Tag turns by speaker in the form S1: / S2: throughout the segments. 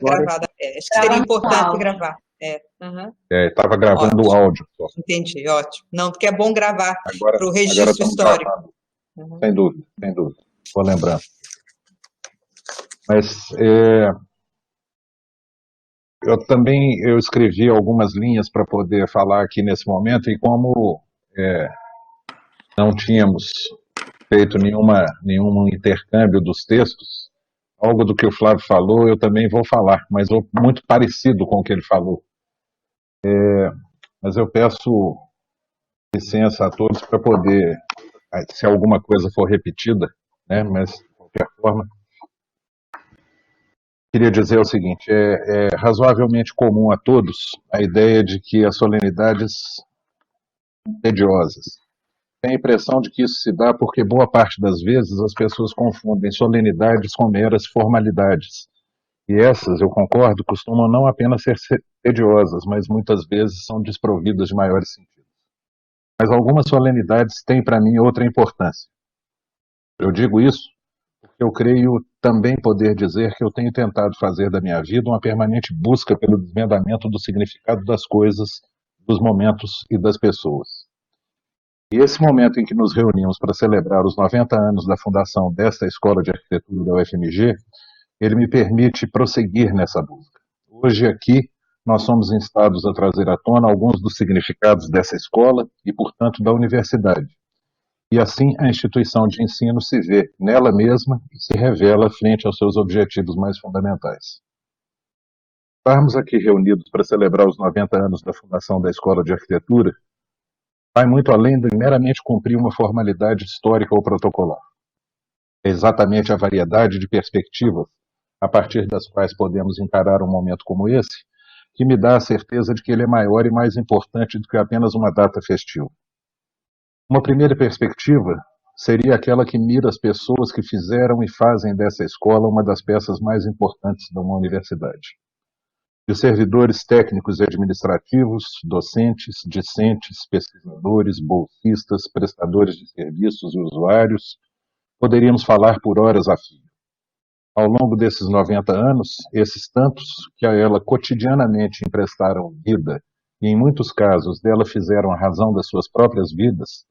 S1: Gravada. Acho que seria importante gravar.
S2: Estava gravando o áudio. Só.
S1: Entendi, ótimo. Não, porque é bom gravar para o
S2: Agora
S1: registro histórico.
S2: Sem dúvida, sem dúvida. Vou lembrando. Mas eu escrevi algumas linhas para poder falar aqui nesse momento, e como não tínhamos feito nenhum intercâmbio dos textos, algo do que o Flávio falou eu também vou falar, mas muito parecido com o que ele falou. Mas eu peço licença a todos para poder, se alguma coisa for repetida, né, mas de qualquer forma, queria dizer o seguinte: é razoavelmente comum a todos a ideia de que as solenidades são tediosas. Tenho a impressão de que isso se dá porque boa parte das vezes as pessoas confundem solenidades com meras formalidades. E essas, eu concordo, costumam não apenas ser tediosas, mas muitas vezes são desprovidas de maiores sentidos. Mas algumas solenidades têm para mim outra importância. Eu digo isso porque eu creio também poder dizer que eu tenho tentado fazer da minha vida uma permanente busca pelo desvendamento do significado das coisas, dos momentos e das pessoas. E esse momento em que nos reunimos para celebrar os 90 anos da fundação desta Escola de Arquitetura da UFMG, ele me permite prosseguir nessa busca. Hoje aqui nós somos instados a trazer à tona alguns dos significados dessa escola e, portanto, da universidade. E assim a instituição de ensino se vê nela mesma e se revela frente aos seus objetivos mais fundamentais. Estarmos aqui reunidos para celebrar os 90 anos da fundação da Escola de Arquitetura vai muito além de meramente cumprir uma formalidade histórica ou protocolar. É exatamente a variedade de perspectivas a partir das quais podemos encarar um momento como esse que me dá a certeza de que ele é maior e mais importante do que apenas uma data festiva. Uma primeira perspectiva seria aquela que mira as pessoas que fizeram e fazem dessa escola uma das peças mais importantes de uma universidade. De servidores técnicos e administrativos, docentes, discentes, pesquisadores, bolsistas, prestadores de serviços e usuários, poderíamos falar por horas a fio. Ao longo desses 90 anos, esses tantos que a ela cotidianamente emprestaram vida e, em muitos casos, dela fizeram a razão das suas próprias vidas,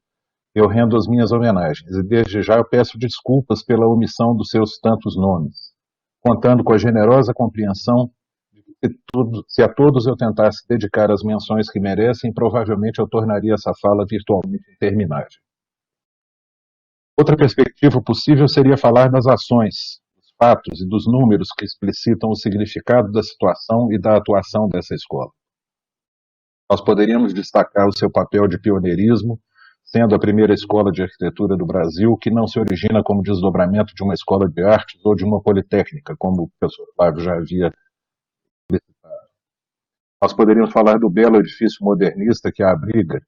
S2: eu rendo as minhas homenagens e, desde já, eu peço desculpas pela omissão dos seus tantos nomes, contando com a generosa compreensão de que se a todos eu tentasse dedicar as menções que merecem, provavelmente eu tornaria essa fala virtualmente interminável. Outra perspectiva possível seria falar das ações, dos fatos e dos números que explicitam o significado da situação e da atuação dessa escola. Nós poderíamos destacar o seu papel de pioneirismo, sendo a primeira escola de arquitetura do Brasil que não se origina como desdobramento de uma escola de artes ou de uma politécnica, como o professor Flávio já havia explicitado. Nós poderíamos falar do belo edifício modernista que a abriga,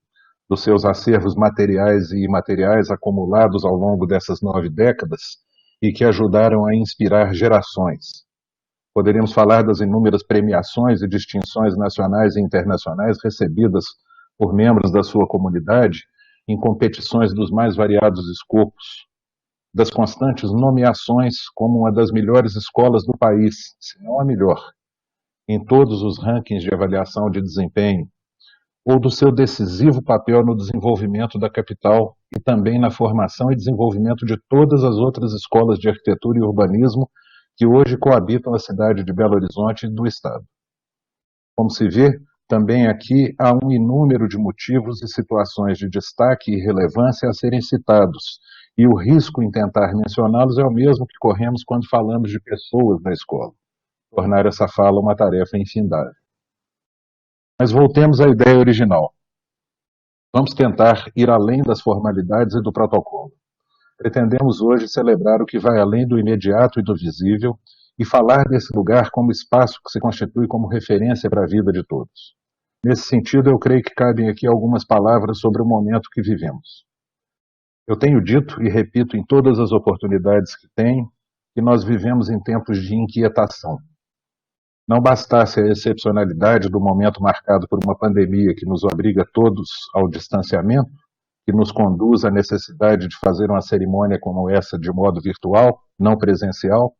S2: dos seus acervos materiais e imateriais acumulados ao longo dessas 9 décadas e que ajudaram a inspirar gerações. Poderíamos falar das inúmeras premiações e distinções nacionais e internacionais recebidas por membros da sua comunidade em competições dos mais variados escopos, das constantes nomeações como uma das melhores escolas do país, se não a melhor, em todos os rankings de avaliação de desempenho, ou do seu decisivo papel no desenvolvimento da capital e também na formação e desenvolvimento de todas as outras escolas de arquitetura e urbanismo que hoje coabitam a cidade de Belo Horizonte e do Estado. Como se vê, também aqui há um inúmero de motivos e situações de destaque e relevância a serem citados, e o risco em tentar mencioná-los é o mesmo que corremos quando falamos de pessoas da escola, tornar essa fala uma tarefa infindável. Mas voltemos à ideia original. Vamos tentar ir além das formalidades e do protocolo. Pretendemos hoje celebrar o que vai além do imediato e do visível e falar desse lugar como espaço que se constitui como referência para a vida de todos. Nesse sentido, eu creio que cabem aqui algumas palavras sobre o momento que vivemos. Eu tenho dito e repito em todas as oportunidades que tenho que nós vivemos em tempos de inquietação. Não bastasse a excepcionalidade do momento marcado por uma pandemia que nos obriga todos ao distanciamento, que nos conduz à necessidade de fazer uma cerimônia como essa de modo virtual, não presencial,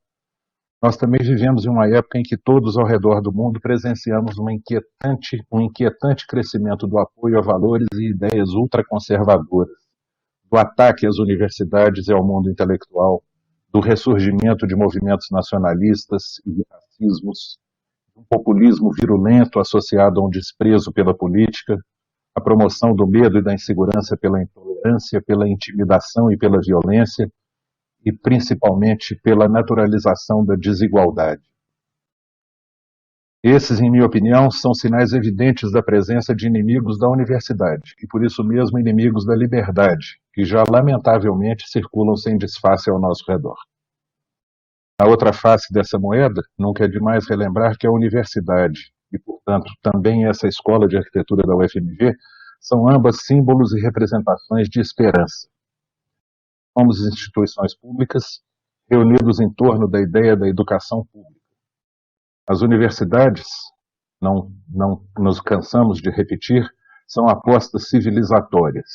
S2: Nós também vivemos em uma época em que todos ao redor do mundo presenciamos um inquietante crescimento do apoio a valores e ideias ultraconservadoras, do ataque às universidades e ao mundo intelectual, do ressurgimento de movimentos nacionalistas e de racismos, um populismo virulento associado a um desprezo pela política, a promoção do medo e da insegurança pela intolerância, pela intimidação e pela violência, e principalmente pela naturalização da desigualdade. Esses, em minha opinião, são sinais evidentes da presença de inimigos da universidade, e por isso mesmo inimigos da liberdade, que já lamentavelmente circulam sem disfarce ao nosso redor. A outra face dessa moeda, nunca é demais relembrar que a universidade, e portanto também essa escola de arquitetura da UFMG, são ambas símbolos e representações de esperança. Somos instituições públicas reunidos em torno da ideia da educação pública. As universidades, não nos cansamos de repetir, são apostas civilizatórias.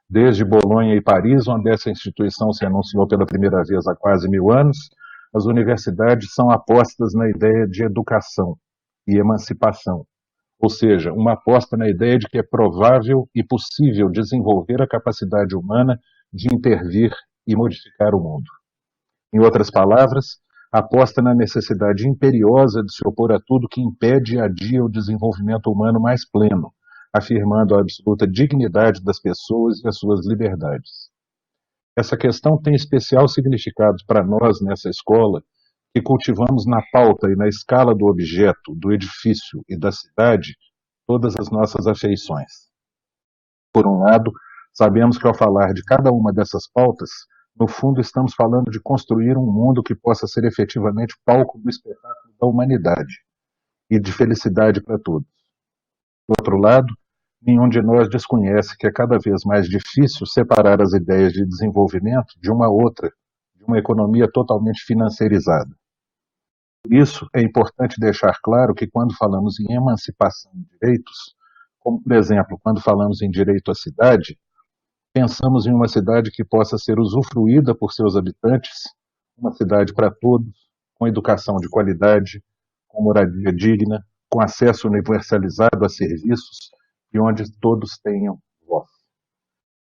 S2: Desde Bolonha e Paris, onde essa instituição se anunciou pela primeira vez há quase 1000 anos, as universidades são apostas na ideia de educação e emancipação, ou seja, uma aposta na ideia de que é provável e possível desenvolver a capacidade humana de intervir e modificar o mundo. Em outras palavras, aposta na necessidade imperiosa de se opor a tudo que impede e adia o desenvolvimento humano mais pleno, afirmando a absoluta dignidade das pessoas e as suas liberdades. Essa questão tem especial significado para nós nessa escola, que cultivamos na pauta e na escala do objeto, do edifício e da cidade todas as nossas afeições. Por um lado, sabemos que ao falar de cada uma dessas pautas, no fundo estamos falando de construir um mundo que possa ser efetivamente palco do espetáculo da humanidade e de felicidade para todos. Do outro lado, nenhum de nós desconhece que é cada vez mais difícil separar as ideias de desenvolvimento de uma outra, de uma economia totalmente financeirizada. Por isso, é importante deixar claro que quando falamos em emancipação de direitos, como por exemplo, quando falamos em direito à cidade, pensamos em uma cidade que possa ser usufruída por seus habitantes, uma cidade para todos, com educação de qualidade, com moradia digna, com acesso universalizado a serviços e onde todos tenham voz.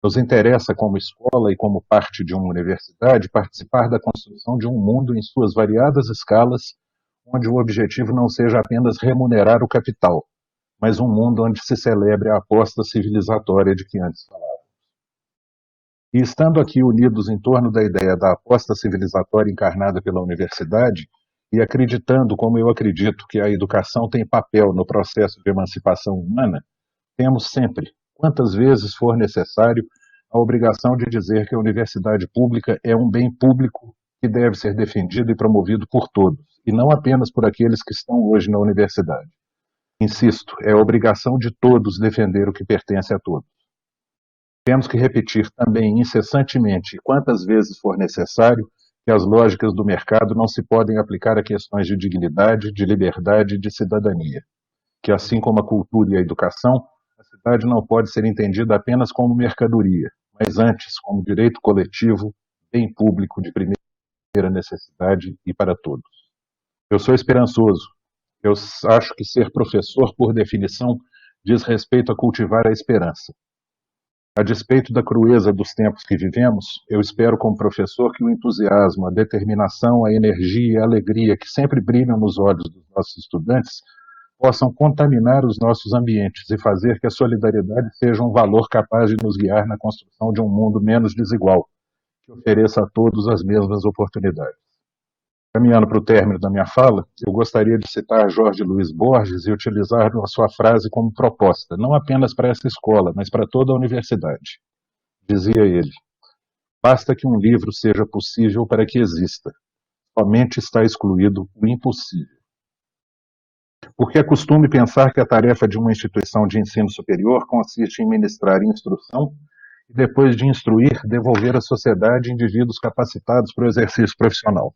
S2: Nos interessa, como escola e como parte de uma universidade, participar da construção de um mundo em suas variadas escalas, onde o objetivo não seja apenas remunerar o capital, mas um mundo onde se celebre a aposta civilizatória de que antes falava. E estando aqui unidos em torno da ideia da aposta civilizatória encarnada pela universidade, e acreditando, como eu acredito, que a educação tem papel no processo de emancipação humana, temos sempre, quantas vezes for necessário, a obrigação de dizer que a universidade pública é um bem público que deve ser defendido e promovido por todos, e não apenas por aqueles que estão hoje na universidade. Insisto, é a obrigação de todos defender o que pertence a todos. Temos que repetir também incessantemente, e quantas vezes for necessário, que as lógicas do mercado não se podem aplicar a questões de dignidade, de liberdade e de cidadania. Que assim como a cultura e a educação, a cidade não pode ser entendida apenas como mercadoria, mas antes como direito coletivo, bem público de primeira necessidade e para todos. Eu sou esperançoso. Eu acho que ser professor, por definição, diz respeito a cultivar a esperança. A despeito da crueza dos tempos que vivemos, eu espero como professor que o entusiasmo, a determinação, a energia e a alegria que sempre brilham nos olhos dos nossos estudantes possam contaminar os nossos ambientes e fazer que a solidariedade seja um valor capaz de nos guiar na construção de um mundo menos desigual, que ofereça a todos as mesmas oportunidades. Caminhando para o término da minha fala, eu gostaria de citar Jorge Luiz Borges e utilizar a sua frase como proposta, não apenas para essa escola, mas para toda a universidade. Dizia ele: basta que um livro seja possível para que exista. Somente está excluído o impossível. Porque é costume pensar que a tarefa de uma instituição de ensino superior consiste em ministrar instrução e, depois de instruir, devolver à sociedade indivíduos capacitados para o exercício profissional.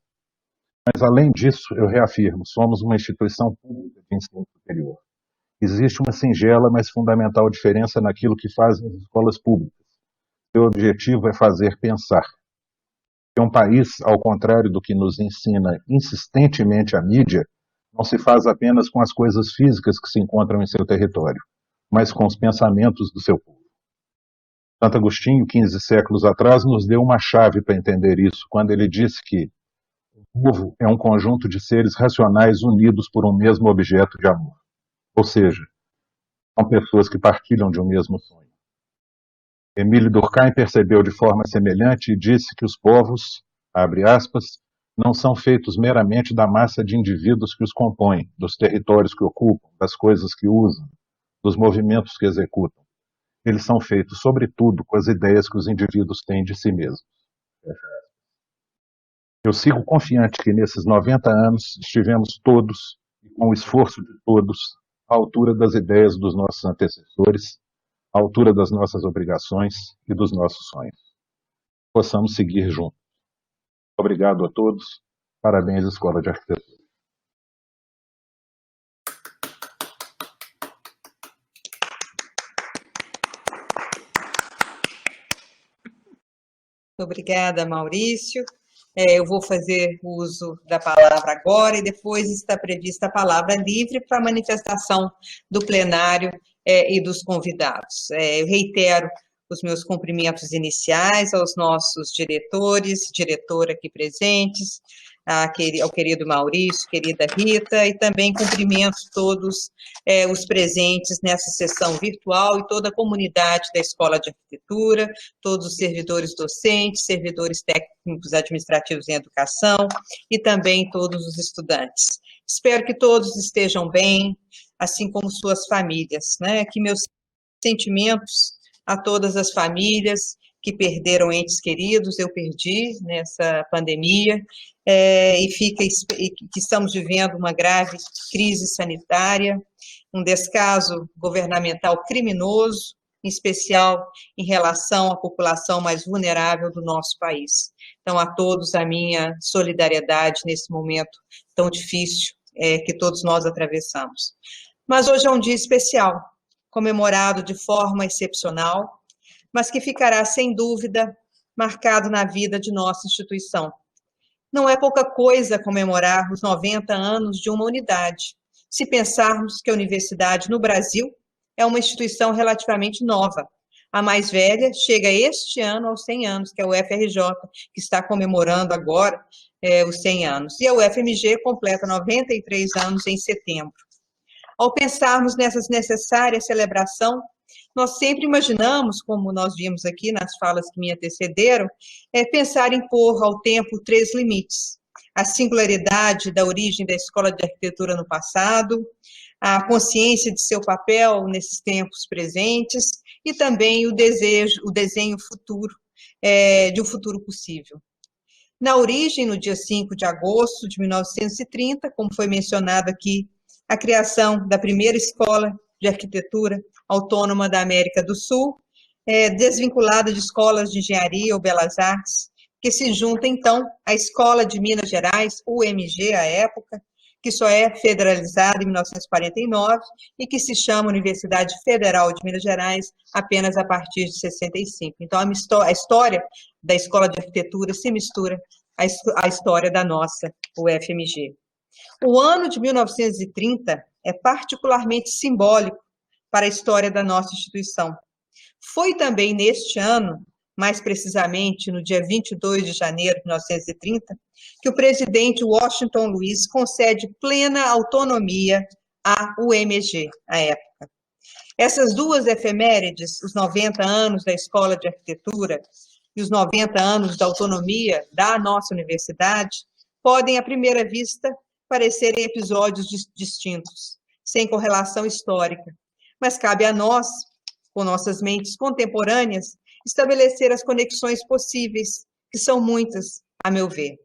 S2: Mas, além disso, eu reafirmo, somos uma instituição pública de ensino superior. Existe uma singela, mas fundamental diferença naquilo que fazem as escolas públicas. Seu objetivo é fazer pensar. Que um país, ao contrário do que nos ensina insistentemente a mídia, não se faz apenas com as coisas físicas que se encontram em seu território, mas com os pensamentos do seu povo. Santo Agostinho, 15 séculos atrás, nos deu uma chave para entender isso, quando ele disse que o povo é um conjunto de seres racionais unidos por um mesmo objeto de amor. Ou seja, são pessoas que partilham de um mesmo sonho. Émile Durkheim percebeu de forma semelhante e disse que os povos, abre aspas, não são feitos meramente da massa de indivíduos que os compõem, dos territórios que ocupam, das coisas que usam, dos movimentos que executam. Eles são feitos, sobretudo, com as ideias que os indivíduos têm de si mesmos. Eu sigo confiante que nesses 90 anos estivemos todos, e com o esforço de todos, à altura das ideias dos nossos antecessores, à altura das nossas obrigações e dos nossos sonhos. Possamos seguir juntos. Obrigado a todos. Parabéns, Escola de Arquitetura.
S1: Obrigada, Maurício. Eu vou fazer uso da palavra agora e depois está prevista a palavra livre para a manifestação do plenário e dos convidados. Eu reitero os meus cumprimentos iniciais aos nossos diretores, diretora aqui presentes, ao querido Maurício, querida Rita, e também cumprimento todos os presentes nessa sessão virtual e toda a comunidade da Escola de Arquitetura, todos os servidores docentes, servidores técnicos administrativos em educação e também todos os estudantes. Espero que todos estejam bem, assim como suas famílias, né? Que meus sentimentos a todas as famílias que perderam entes queridos, eu perdi nessa pandemia, e que estamos vivendo uma grave crise sanitária, um descaso governamental criminoso, em especial em relação à população mais vulnerável do nosso país. Então, a todos a minha solidariedade nesse momento tão difícil que todos nós atravessamos. Mas hoje é um dia especial, comemorado de forma excepcional, mas que ficará, sem dúvida, marcado na vida de nossa instituição. Não é pouca coisa comemorar os 90 anos de uma unidade, se pensarmos que a universidade no Brasil é uma instituição relativamente nova. A mais velha chega este ano aos 100 anos, que é o UFRJ, que está comemorando agora os 100 anos. E a UFMG completa 93 anos em setembro. Ao pensarmos nessa necessária celebração, nós sempre imaginamos, como nós vimos aqui nas falas que me antecederam, pensar em pôr ao tempo 3 limites. A singularidade da origem da Escola de Arquitetura no passado, a consciência de seu papel nesses tempos presentes e também o desenho futuro, de um futuro possível. Na origem, no dia 5 de agosto de 1930, como foi mencionado aqui, a criação da primeira escola de arquitetura autônoma da América do Sul, desvinculada de escolas de engenharia ou belas artes, que se junta, então, à Escola de Minas Gerais, UMG, à época, que só é federalizada em 1949 e que se chama Universidade Federal de Minas Gerais apenas a partir de 65. Então, a história da Escola de Arquitetura se mistura à história da nossa UFMG. O ano de 1930 é particularmente simbólico para a história da nossa instituição. Foi também neste ano, mais precisamente no dia 22 de janeiro de 1930, que o presidente Washington Luiz concede plena autonomia à UMG, à época. Essas duas efemérides, os 90 anos da Escola de Arquitetura e os 90 anos da autonomia da nossa universidade, podem, à primeira vista, parecerem episódios distintos, sem correlação histórica, mas cabe a nós, com nossas mentes contemporâneas, estabelecer as conexões possíveis, que são muitas, a meu ver.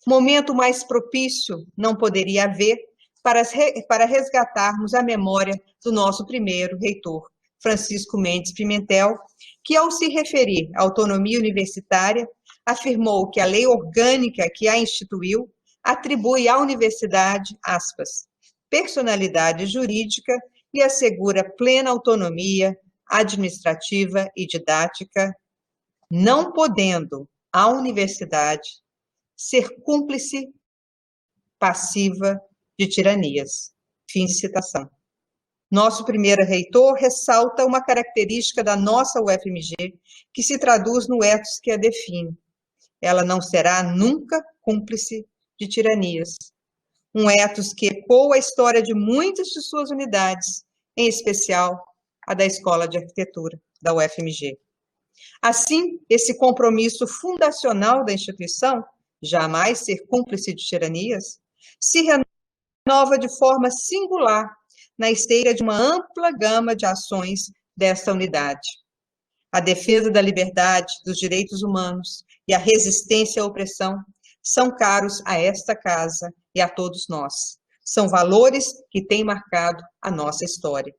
S1: Momento mais propício não poderia haver para resgatarmos a memória do nosso primeiro reitor, Francisco Mendes Pimentel, que, ao se referir à autonomia universitária, afirmou que a lei orgânica que a instituiu atribui à universidade, aspas, personalidade jurídica e assegura plena autonomia administrativa e didática, não podendo, a universidade ser cúmplice passiva de tiranias. Fim de citação. Nosso primeiro reitor ressalta uma característica da nossa UFMG que se traduz no ethos que a define. Ela não será nunca cúmplice de tiranias. Um ethos que ecoa a história de muitas de suas unidades, em especial a da Escola de Arquitetura, da UFMG. Assim, esse compromisso fundacional da instituição, jamais ser cúmplice de tiranias, se renova de forma singular na esteira de uma ampla gama de ações desta unidade. A defesa da liberdade, dos direitos humanos e a resistência à opressão são caros a esta casa e a todos nós. São valores que têm marcado a nossa história.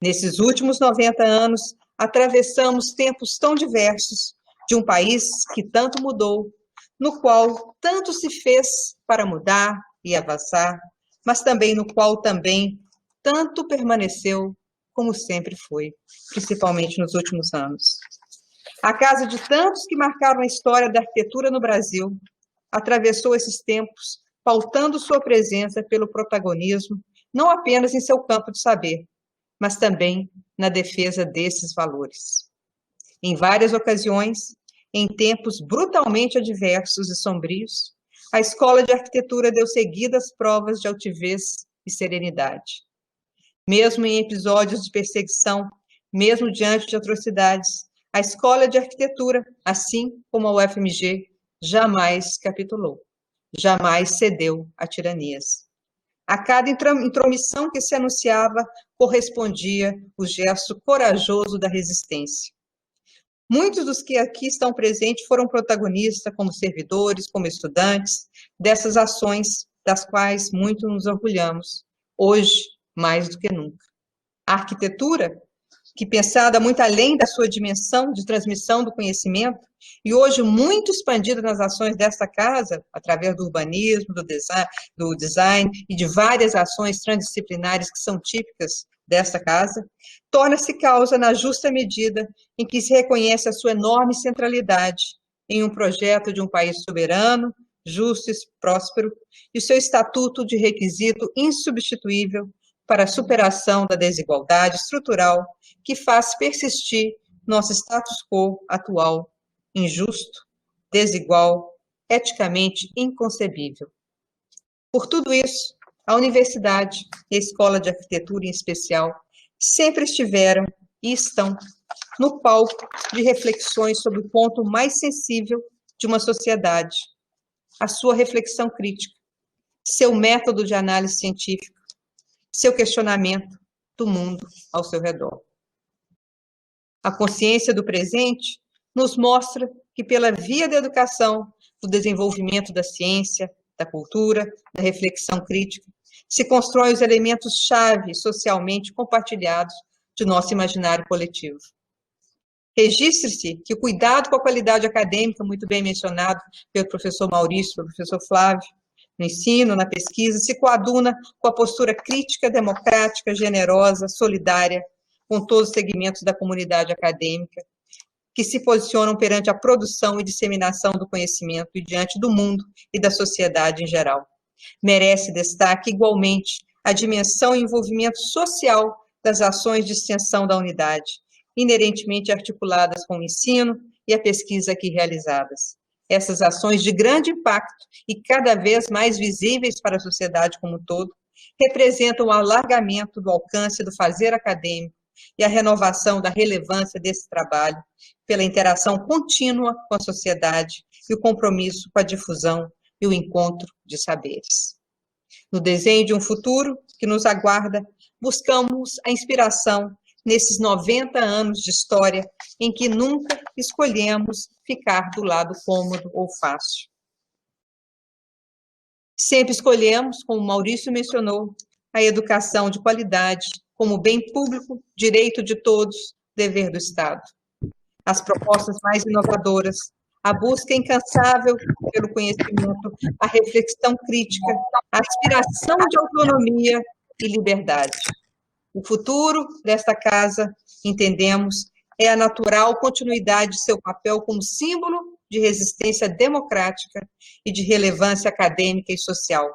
S1: Nesses últimos 90 anos, atravessamos tempos tão diversos de um país que tanto mudou, no qual tanto se fez para mudar e avançar, mas também no qual também tanto permaneceu como sempre foi, principalmente nos últimos anos. A casa de tantos que marcaram a história da arquitetura no Brasil atravessou esses tempos, pautando sua presença pelo protagonismo, não apenas em seu campo de saber, mas também na defesa desses valores. Em várias ocasiões, em tempos brutalmente adversos e sombrios, a Escola de Arquitetura deu seguidas provas de altivez e serenidade. Mesmo em episódios de perseguição, mesmo diante de atrocidades, a Escola de Arquitetura, assim como a UFMG, jamais capitulou, jamais cedeu a tiranias. A cada intromissão que se anunciava, correspondia o gesto corajoso da resistência. Muitos dos que aqui estão presentes foram protagonistas, como servidores, como estudantes, dessas ações das quais muito nos orgulhamos, hoje, mais do que nunca. A arquitetura, que pensada muito além da sua dimensão de transmissão do conhecimento, e hoje muito expandida nas ações desta casa, através do urbanismo, do design e de várias ações transdisciplinares que são típicas desta casa, torna-se causa na justa medida em que se reconhece a sua enorme centralidade em um projeto de um país soberano, justo e próspero, e o seu estatuto de requisito insubstituível para a superação da desigualdade estrutural que faz persistir nosso status quo atual, injusto, desigual, eticamente inconcebível. Por tudo isso, a universidade e a Escola de Arquitetura, em especial, sempre estiveram e estão no palco de reflexões sobre o ponto mais sensível de uma sociedade, a sua reflexão crítica, seu método de análise científica, seu questionamento do mundo ao seu redor. A consciência do presente nos mostra que, pela via da educação, do desenvolvimento da ciência, da cultura, da reflexão crítica, se constroem os elementos-chave socialmente compartilhados de nosso imaginário coletivo. Registre-se que o cuidado com a qualidade acadêmica, muito bem mencionado pelo professor Maurício, pelo professor Flávio, no ensino, na pesquisa, se coaduna com a postura crítica, democrática, generosa, solidária, com todos os segmentos da comunidade acadêmica, que se posicionam perante a produção e disseminação do conhecimento e diante do mundo e da sociedade em geral. Merece destaque, igualmente, a dimensão e envolvimento social das ações de extensão da unidade, inerentemente articuladas com o ensino e a pesquisa aqui realizadas. Essas ações de grande impacto e cada vez mais visíveis para a sociedade como um todo, representam o alargamento do alcance do fazer acadêmico e a renovação da relevância desse trabalho pela interação contínua com a sociedade e o compromisso com a difusão e o encontro de saberes. No desenho de um futuro que nos aguarda, buscamos a inspiração nesses 90 anos de história em que nunca escolhemos ficar do lado cômodo ou fácil. Sempre escolhemos, como Maurício mencionou, a educação de qualidade como bem público, direito de todos, dever do Estado. As propostas mais inovadoras, a busca incansável pelo conhecimento, a reflexão crítica, a aspiração de autonomia e liberdade. O futuro desta casa, entendemos, é a natural continuidade de seu papel como símbolo de resistência democrática e de relevância acadêmica e social,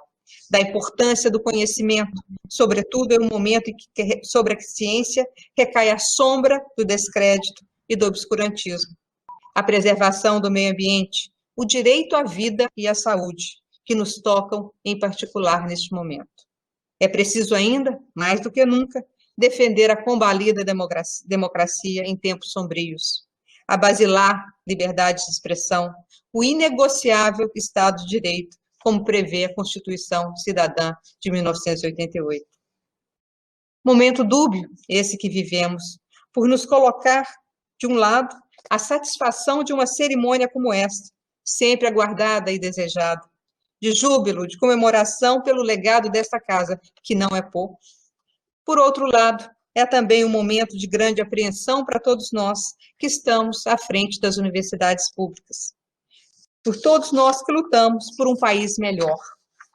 S1: da importância do conhecimento, sobretudo em um momento em que sobre a ciência recai a sombra do descrédito e do obscurantismo, a preservação do meio ambiente, o direito à vida e à saúde, que nos tocam em particular neste momento. É preciso ainda, mais do que nunca, defender a combalida democracia em tempos sombrios, a basilar liberdade de expressão, o inegociável Estado de Direito, como prevê a Constituição Cidadã de 1988. Momento dúbio esse que vivemos, por nos colocar, de um lado, a satisfação de uma cerimônia como esta, sempre aguardada e desejada, de júbilo, de comemoração pelo legado desta casa, que não é pouco. Por outro lado, é também um momento de grande apreensão para todos nós que estamos à frente das universidades públicas. Por todos nós que lutamos por um país melhor,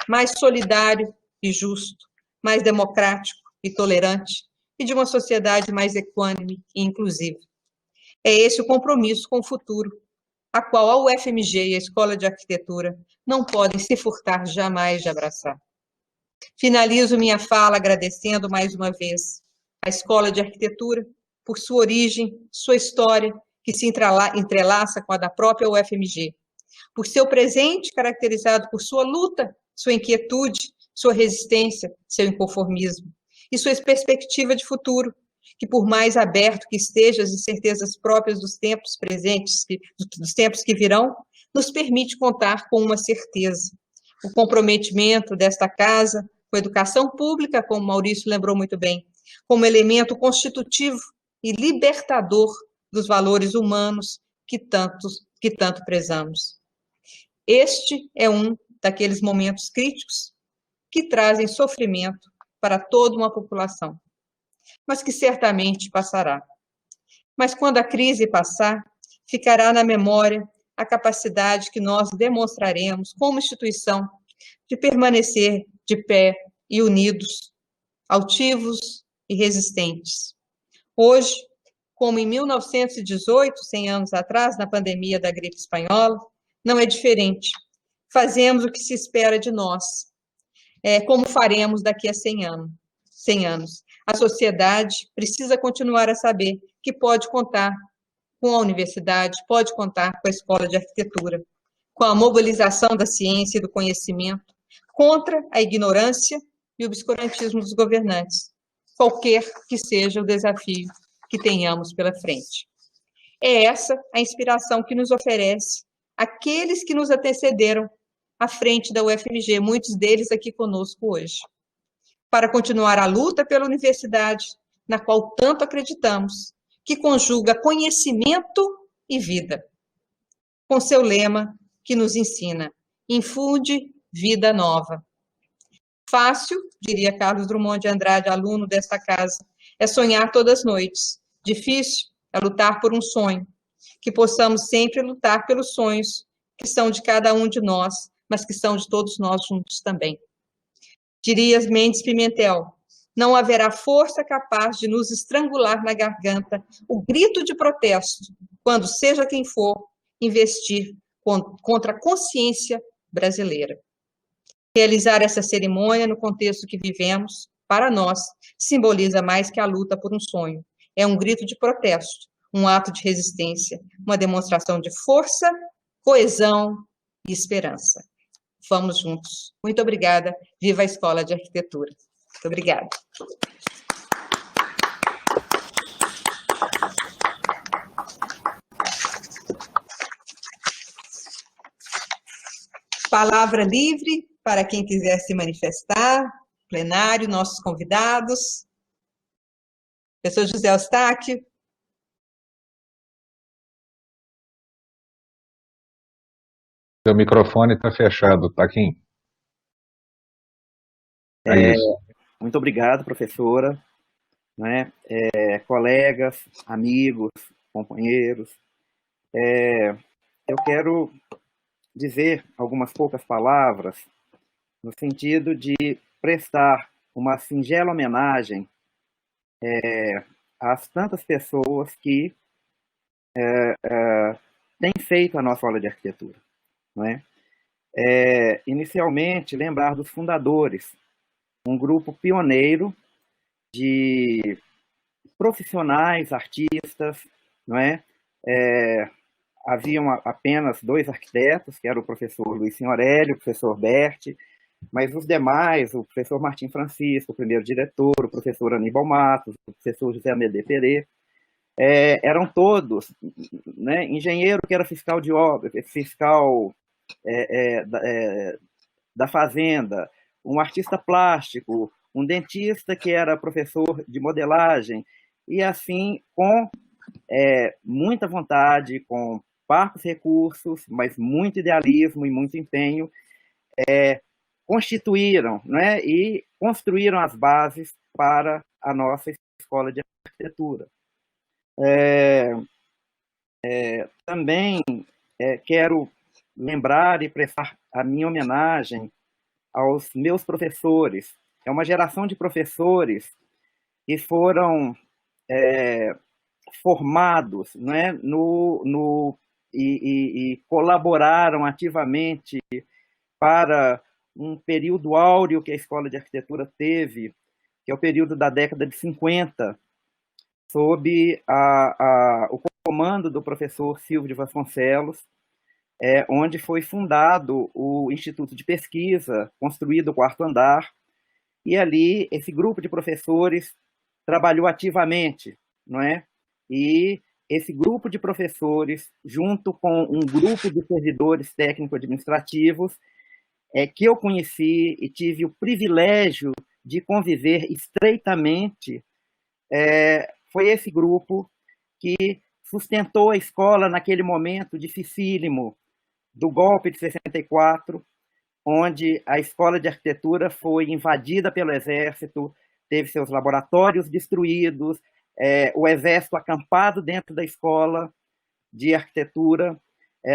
S1: mais solidário e justo, mais democrático e tolerante, e de uma sociedade mais equânime e inclusiva. É esse o compromisso com o futuro, a qual a UFMG e a Escola de Arquitetura não podem se furtar jamais de abraçar. Finalizo minha fala agradecendo mais uma vez a Escola de Arquitetura por sua origem, sua história, que se entrelaça com a da própria UFMG, por seu presente caracterizado por sua luta, sua inquietude, sua resistência, seu inconformismo, e sua perspectiva de futuro, que por mais aberto que esteja às incertezas próprias dos tempos presentes, dos tempos que virão, nos permite contar com uma certeza. O comprometimento desta casa com a educação pública, como Maurício lembrou muito bem, como elemento constitutivo e libertador dos valores humanos que tanto prezamos. Este é um daqueles momentos críticos que trazem sofrimento para toda uma população, mas que certamente passará. Mas quando a crise passar, ficará na memória a capacidade que nós demonstraremos como instituição de permanecer de pé e unidos, altivos e resistentes. Hoje, como em 1918, 100 anos atrás, na pandemia da gripe espanhola, não é diferente. Fazemos o que se espera de nós, como faremos daqui a 100 anos. A sociedade precisa continuar a saber que pode contar com a universidade, pode contar com a Escola de Arquitetura, com a mobilização da ciência e do conhecimento contra a ignorância e o obscurantismo dos governantes, qualquer que seja o desafio que tenhamos pela frente. É essa a inspiração que nos oferece aqueles que nos antecederam à frente da UFMG, muitos deles aqui conosco hoje, para continuar a luta pela universidade, na qual tanto acreditamos, que conjuga conhecimento e vida, com seu lema que nos ensina: infunde vida nova. Fácil, diria Carlos Drummond de Andrade, aluno desta casa, é sonhar todas as noites. Difícil é lutar por um sonho, que possamos sempre lutar pelos sonhos que são de cada um de nós, mas que são de todos nós juntos também. Diria Mendes Pimentel: não haverá força capaz de nos estrangular na garganta o grito de protesto, quando seja quem for, investir contra a consciência brasileira. Realizar essa cerimônia no contexto que vivemos, para nós, simboliza mais que a luta por um sonho. É um grito de protesto, um ato de resistência, uma demonstração de força, coesão e esperança. Vamos juntos. Muito obrigada. Viva a Escola de Arquitetura. Muito obrigada. Palavra livre para quem quiser se manifestar, plenário, nossos convidados. Professor José Eustáquio.
S2: Seu microfone está fechado, Taquim.
S3: Muito obrigado, professora, né? Colegas, amigos, companheiros. Eu quero dizer algumas poucas palavras no sentido de prestar uma singela homenagem às tantas pessoas que tem feito a nossa escola de arquitetura, não é? Inicialmente, lembrar dos fundadores, um grupo pioneiro de profissionais, artistas, não é? Haviam apenas 2 arquitetos, que era o professor Luiz Signorelli, o professor Berti, mas os demais, o professor Martim Francisco, o primeiro diretor, o professor Aníbal Matos, o professor José Amédée Pereira, eram todos, né, engenheiro que era fiscal de obra, fiscal da fazenda, um artista plástico, um dentista que era professor de modelagem, e assim, com muita vontade, com parcos recursos, mas muito idealismo e muito empenho, constituíram, né, e construíram as bases para a nossa escola de arquitetura. Também quero lembrar e prestar a minha homenagem aos meus professores. É uma geração de professores que foram formados, né, e colaboraram ativamente para um período áureo que a Escola de Arquitetura teve, que é o período da década de 50, sob o comando do professor Silvio de Vasconcelos, onde foi fundado o Instituto de Pesquisa, construído o 4º andar, e ali esse grupo de professores trabalhou ativamente, não é? E esse grupo de professores, junto com um grupo de servidores técnico-administrativos, que eu conheci e tive o privilégio de conviver estreitamente, foi esse grupo que sustentou a escola naquele momento dificílimo do golpe de 64, onde a escola de arquitetura foi invadida pelo exército, teve seus laboratórios destruídos, o exército acampado dentro da escola de arquitetura.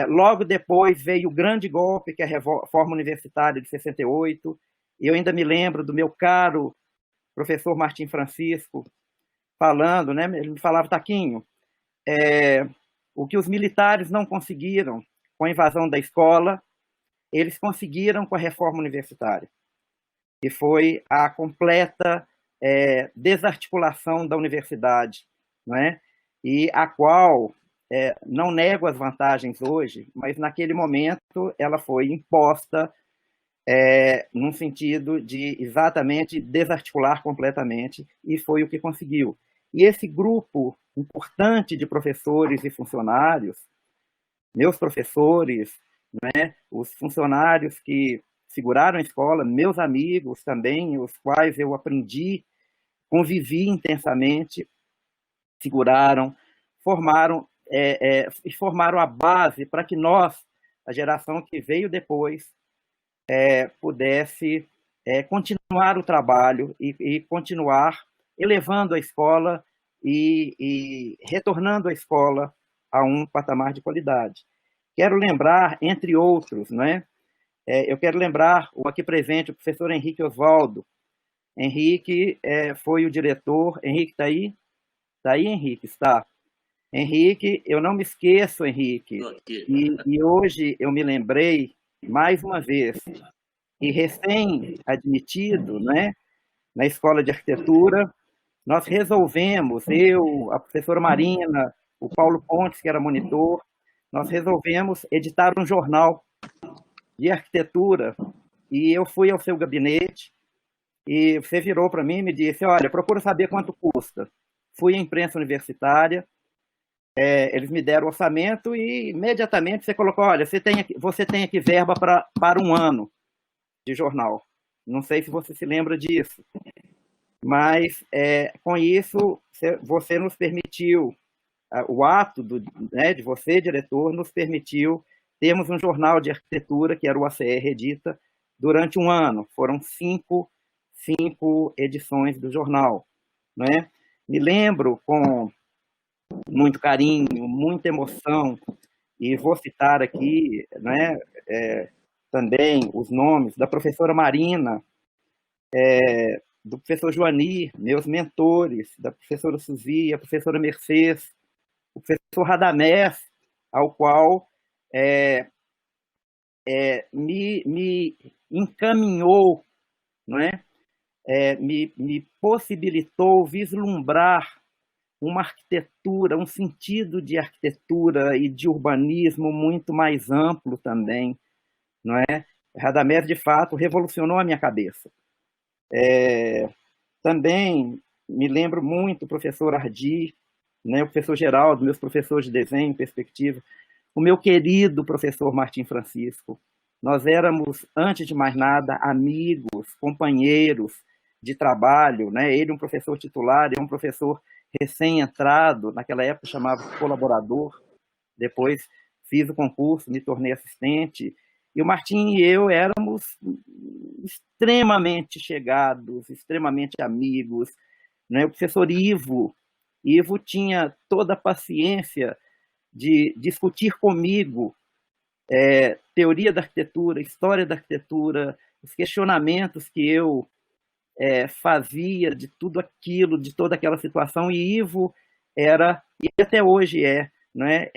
S3: Logo depois veio o grande golpe, que é a Reforma Universitária de 68. Eu ainda me lembro do meu caro professor Martim Francisco falando, né? Ele me falava: Taquinho, o que os militares não conseguiram com a invasão da escola, eles conseguiram com a Reforma Universitária, que foi a completa desarticulação da universidade, não é? E a qual, não nego as vantagens hoje, mas naquele momento ela foi imposta num sentido de exatamente desarticular completamente, e foi o que conseguiu. E esse grupo importante de professores e funcionários, meus professores, né, os funcionários que seguraram a escola, meus amigos também, os quais eu aprendi, convivi intensamente, seguraram, formaram a base para que nós, a geração que veio depois, pudesse continuar o trabalho e continuar elevando a escola e retornando a escola a um patamar de qualidade. Quero lembrar, entre outros, né? Eu quero lembrar o aqui presente, o professor Henrique Oswaldo. Henrique foi o diretor. Henrique está aí? Está aí, Henrique? Está. Henrique, eu não me esqueço, Henrique, e hoje eu me lembrei, mais uma vez, que recém-admitido, né, na Escola de Arquitetura, nós resolvemos, eu, a professora Marina, o Paulo Pontes, que era monitor, nós resolvemos editar um jornal de arquitetura, e eu fui ao seu gabinete, e você virou para mim e me disse: olha, procura saber quanto custa. Fui à imprensa universitária, eles me deram o orçamento e imediatamente você colocou: olha, você tem aqui verba para um ano de jornal. Não sei se você se lembra disso, mas com isso você nos permitiu, o ato de você, diretor, nos permitiu termos um jornal de arquitetura, que era o ACR Edita, durante um ano. Foram cinco edições do jornal, né? Me lembro com muito carinho, muita emoção, e vou citar aqui, né, também os nomes da professora Marina, do professor Joanir, meus mentores, da professora Suzy, a professora Mercedes, o professor Radamés, ao qual me encaminhou, não é? Me possibilitou vislumbrar uma arquitetura, um sentido de arquitetura e de urbanismo muito mais amplo também, não é? Radamés, de fato, revolucionou a minha cabeça. Também me lembro muito do professor Ardi, né, o professor Geraldo, meus professores de desenho, perspectiva, o meu querido professor Martim Francisco. Nós éramos, antes de mais nada, amigos, companheiros de trabalho, né? Ele um professor titular, eu um professor recém-entrado, naquela época chamava colaborador, depois fiz o concurso, me tornei assistente, e o Martim e eu éramos extremamente chegados, extremamente amigos, né? O professor Ivo tinha toda a paciência de discutir comigo teoria da arquitetura, história da arquitetura, os questionamentos que eu fazia de tudo aquilo, de toda aquela situação, e Ivo era, e até hoje né,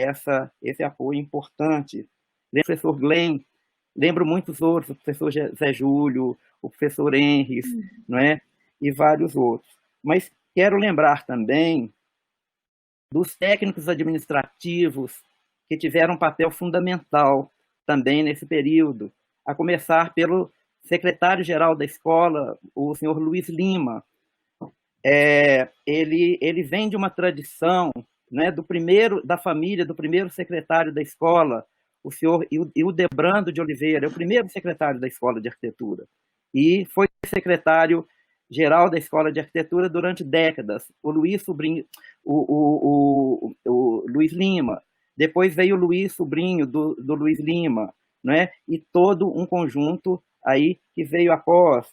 S3: esse apoio importante. Lembro o professor Glenn, lembro muitos outros, o professor Zé Júlio, o professor Henris, não é? E vários outros. Mas quero lembrar também dos técnicos administrativos que tiveram um papel fundamental também nesse período, a começar pelo secretário-geral da escola, o senhor Luiz Lima. Ele vem de uma tradição, né, da família do primeiro secretário da escola, o senhor Hildebrando de Oliveira, é o primeiro secretário da Escola de Arquitetura, e foi secretário-geral da Escola de Arquitetura durante décadas, o Luiz Sobrinho, o Luiz Lima, depois veio o Luiz Sobrinho do Luiz Lima, né? E todo um conjunto aí que veio após,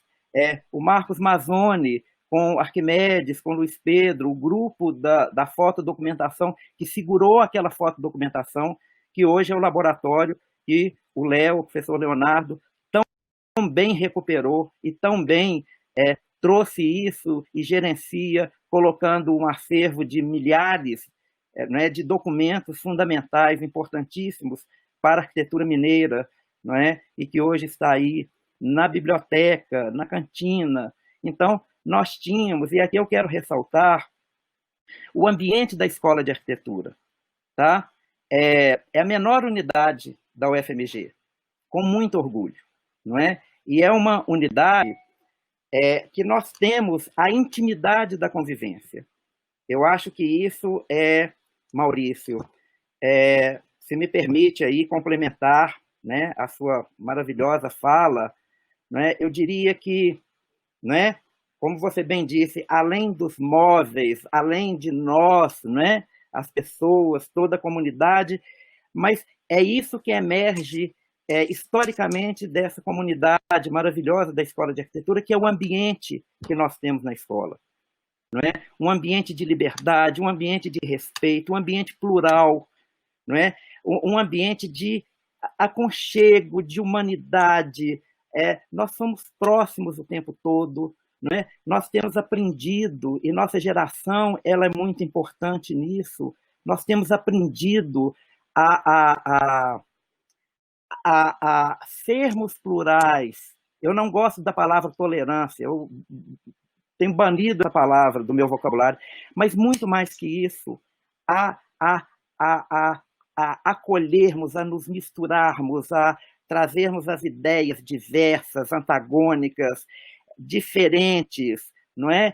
S3: o Marcos Mazzoni, com Arquimedes, com Luiz Pedro, o grupo da fotodocumentação, que segurou aquela fotodocumentação, que hoje é o laboratório que o Léo, o professor Leonardo, tão bem recuperou e tão bem trouxe isso e gerencia, colocando um acervo de milhares de documentos fundamentais, importantíssimos para a arquitetura mineira, não é? E que hoje está aí na biblioteca, na cantina. Então, nós tínhamos, e aqui eu quero ressaltar, o ambiente da Escola de Arquitetura. Tá? É a menor unidade da UFMG, com muito orgulho. Não é? E é uma unidade que nós temos a intimidade da convivência. Eu acho que isso Maurício, se me permite aí complementar, né, a sua maravilhosa fala, né, eu diria que, né, como você bem disse, além dos móveis, além de nós, né, as pessoas, toda a comunidade, mas é isso que emerge historicamente dessa comunidade maravilhosa da Escola de Arquitetura, que é o ambiente que nós temos na escola. Não é? Um ambiente de liberdade, um ambiente de respeito, um ambiente plural, não é? Um ambiente de aconchego, de humanidade. Nós somos próximos o tempo todo, não é? Nós temos aprendido, e nossa geração ela é muito importante nisso, nós temos aprendido a sermos plurais. Eu não gosto da palavra tolerância, eu tenho banido a palavra do meu vocabulário, mas muito mais que isso, a acolhermos, a nos misturarmos, a trazermos as ideias diversas, antagônicas, diferentes, não é?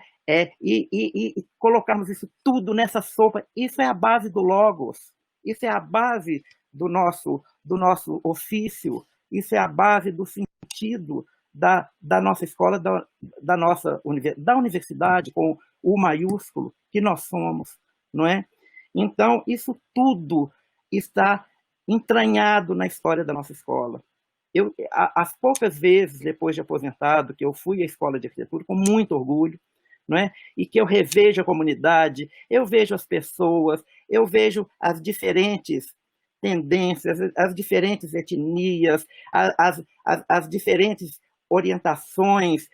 S3: E colocarmos isso tudo nessa sopa. Isso é a base do Logos, isso é a base do nosso ofício, isso é a base do sentido da nossa escola, da universidade, com o maiúsculo, que nós somos, não é? Então, isso tudo está entranhado na história da nossa escola. As poucas vezes, depois de aposentado, que eu fui à Escola de Arquitetura, com muito orgulho, não é? E que eu revejo a comunidade, eu vejo as pessoas, eu vejo as diferentes tendências, as diferentes etnias, as diferentes orientações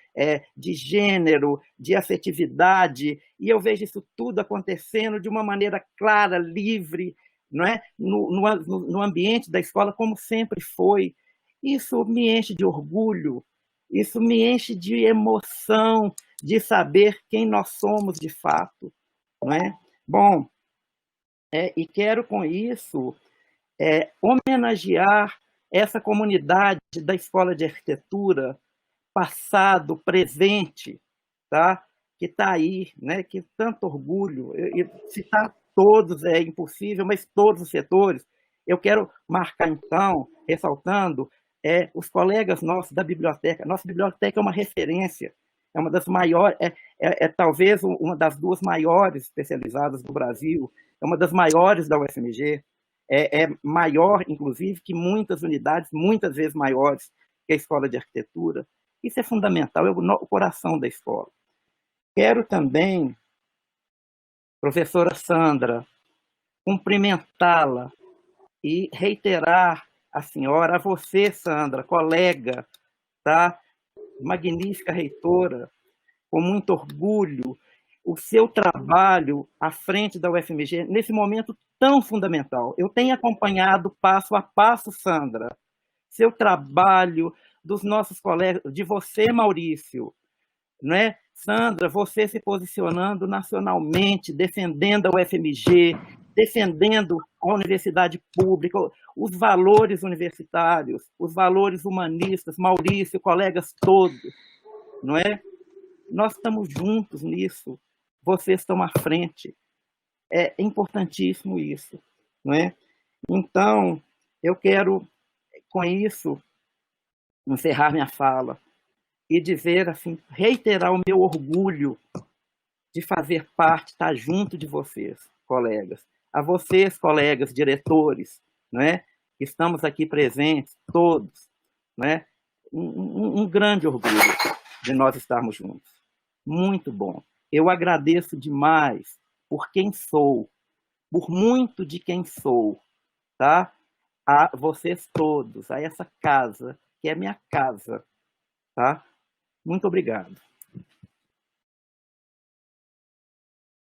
S3: de gênero, de afetividade, e eu vejo isso tudo acontecendo de uma maneira clara, livre, não é? No ambiente da escola, como sempre foi. Isso me enche de orgulho, isso me enche de emoção de saber quem nós somos de fato, não é? Bom, e quero com isso homenagear essa comunidade da Escola de Arquitetura, passado, presente, tá? Que está aí, né? Que tanto orgulho. Citar todos é impossível, mas todos os setores. Eu quero marcar, então, ressaltando, os colegas nossos da biblioteca. Nossa biblioteca é uma referência, é uma das maiores, talvez uma das duas maiores especializadas do Brasil, é uma das maiores da UFMG, é maior, inclusive, que muitas unidades, muitas vezes maiores que a Escola de Arquitetura. Isso é fundamental, é o coração da escola. Quero também, professora Sandra, cumprimentá-la e reiterar a senhora, a você, Sandra, colega, tá? Magnífica reitora, com muito orgulho, o seu trabalho à frente da UFMG, nesse momento tão fundamental. Eu tenho acompanhado passo a passo, Sandra, seu trabalho, dos nossos colegas, de você, Maurício, não é? Sandra, você se posicionando nacionalmente, defendendo a UFMG, defendendo a universidade pública, os valores universitários, os valores humanistas, Maurício, colegas todos, não é? Nós estamos juntos nisso, vocês estão à frente. É importantíssimo isso, não é? Então, eu quero, com isso, encerrar minha fala e dizer, assim, reiterar o meu orgulho de fazer parte, estar junto de vocês, colegas. A vocês, colegas, diretores, não é? Que estamos aqui presentes, todos, não é? Um grande orgulho de nós estarmos juntos. Muito bom. Eu agradeço demais por quem sou, por muito de quem sou, tá? A vocês todos, a essa casa, que é minha casa, tá? Muito obrigado.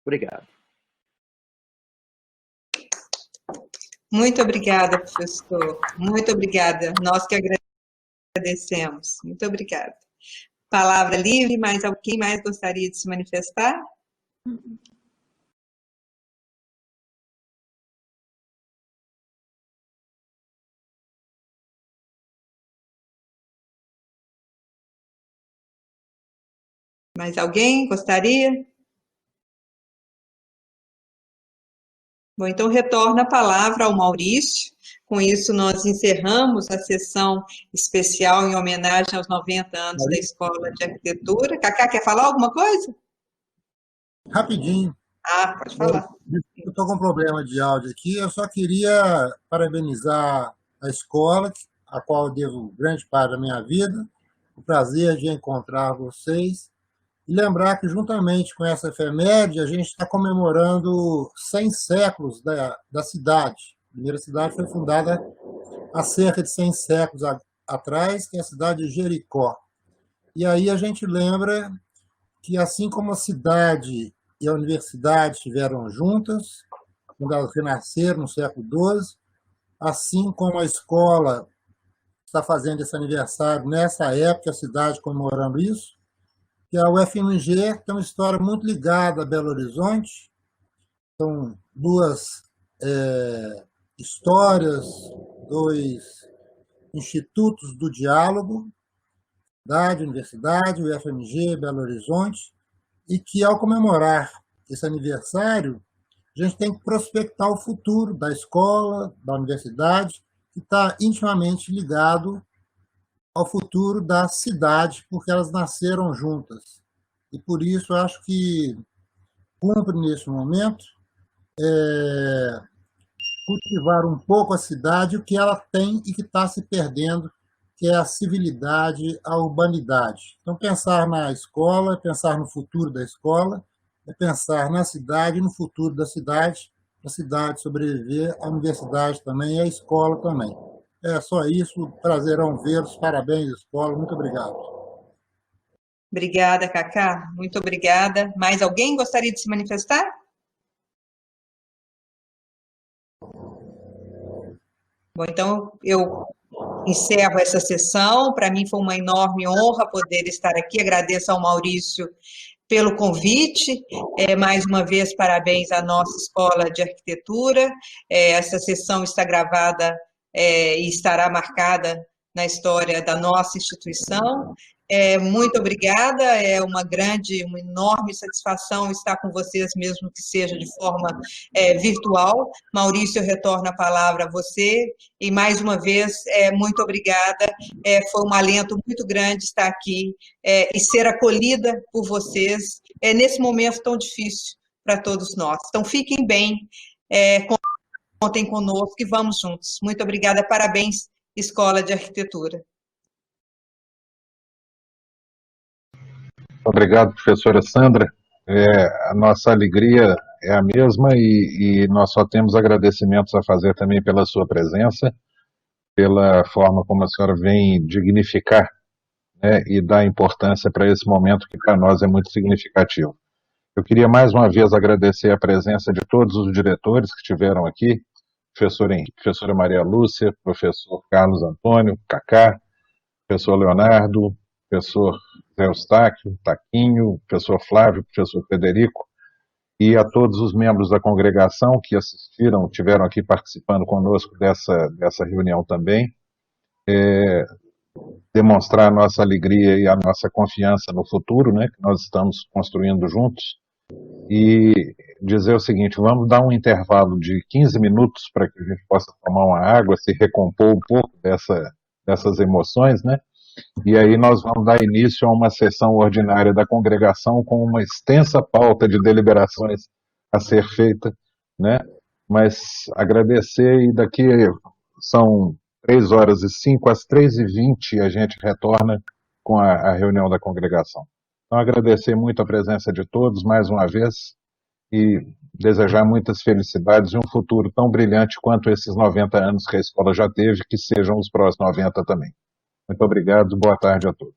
S3: Obrigado.
S1: Muito obrigada, professor. Muito obrigada. Nós que agradecemos. Muito obrigada. Palavra livre, mais alguém mais gostaria de se manifestar? Mais alguém gostaria? Bom, então retorno a palavra ao Maurício. Com isso, nós encerramos a sessão especial em homenagem aos 90 anos da Escola de Arquitetura. Cacá, quer falar alguma coisa?
S4: Rapidinho.
S1: Ah, pode falar.
S4: Eu estou com um problema de áudio aqui. Eu só queria parabenizar a escola, a qual eu devo grande parte da minha vida, o prazer de encontrar vocês. E lembrar que, juntamente com essa efeméride, a gente está comemorando 100 séculos da cidade. A primeira cidade foi fundada há cerca de 100 séculos atrás, que é a cidade de Jericó. E aí a gente lembra que, assim como a cidade e a universidade estiveram juntas, quando elas renasceram no século XII, assim como a escola está fazendo esse aniversário nessa época, a cidade comemorando isso, que a UFMG tem uma história muito ligada a Belo Horizonte. São duas histórias, dois institutos do diálogo, Universidade, UFMG, Belo Horizonte, e que, ao comemorar esse aniversário, a gente tem que prospectar o futuro da escola, da universidade, que está intimamente ligado ao futuro da cidade, porque elas nasceram juntas. E, por isso, eu acho que cumpre, nesse momento, cultivar um pouco a cidade, o que ela tem e que está se perdendo, que é a civilidade, a urbanidade. Então, pensar na escola, pensar no futuro da escola, é pensar na cidade e no futuro da cidade, para a cidade sobreviver, a universidade também e a escola também. É só isso, prazerão vê-los, parabéns, escola, muito obrigado.
S1: Obrigada, Cacá, muito obrigada. Mais alguém gostaria de se manifestar? Bom, então eu encerro essa sessão. Para mim foi uma enorme honra poder estar aqui. Agradeço ao Maurício pelo convite. Mais uma vez, parabéns à nossa Escola de Arquitetura. Essa sessão está gravada e estará marcada na história da nossa instituição. Muito obrigada, é uma enorme satisfação estar com vocês, mesmo que seja de forma virtual. Maurício, eu retorno a palavra a você, e mais uma vez, muito obrigada, foi um alento muito grande estar aqui e ser acolhida por vocês nesse momento tão difícil para todos nós. Então, fiquem bem, contem conosco e vamos juntos. Muito obrigada, parabéns, Escola de Arquitetura.
S2: Obrigado, professora Sandra. A nossa alegria é a mesma e nós só temos agradecimentos a fazer também pela sua presença, pela forma como a senhora vem dignificar, né, e dar importância para esse momento que para nós é muito significativo. Eu queria mais uma vez agradecer a presença de todos os diretores que estiveram aqui, professor Henrique, professora Maria Lúcia, professor Carlos Antônio, Cacá, professor Leonardo, professor Zé Eustáquio, Taquinho, professor Flávio, professor Frederico, e a todos os membros da congregação que assistiram, estiveram aqui participando conosco dessa reunião também, demonstrar a nossa alegria e a nossa confiança no futuro, né, que nós estamos construindo juntos, e dizer o seguinte: vamos dar um intervalo de 15 minutos para que a gente possa tomar uma água, se recompor um pouco dessas emoções, né? E aí nós vamos dar início a uma sessão ordinária da congregação com uma extensa pauta de deliberações a ser feita, né? Mas agradecer, e daqui são 3h05, às 3h20 a gente retorna com a reunião da congregação. Então agradecer muito a presença de todos mais uma vez e desejar muitas felicidades e um futuro tão brilhante quanto esses 90 anos que a escola já teve, que sejam os próximos 90 também. Muito obrigado, boa tarde a todos.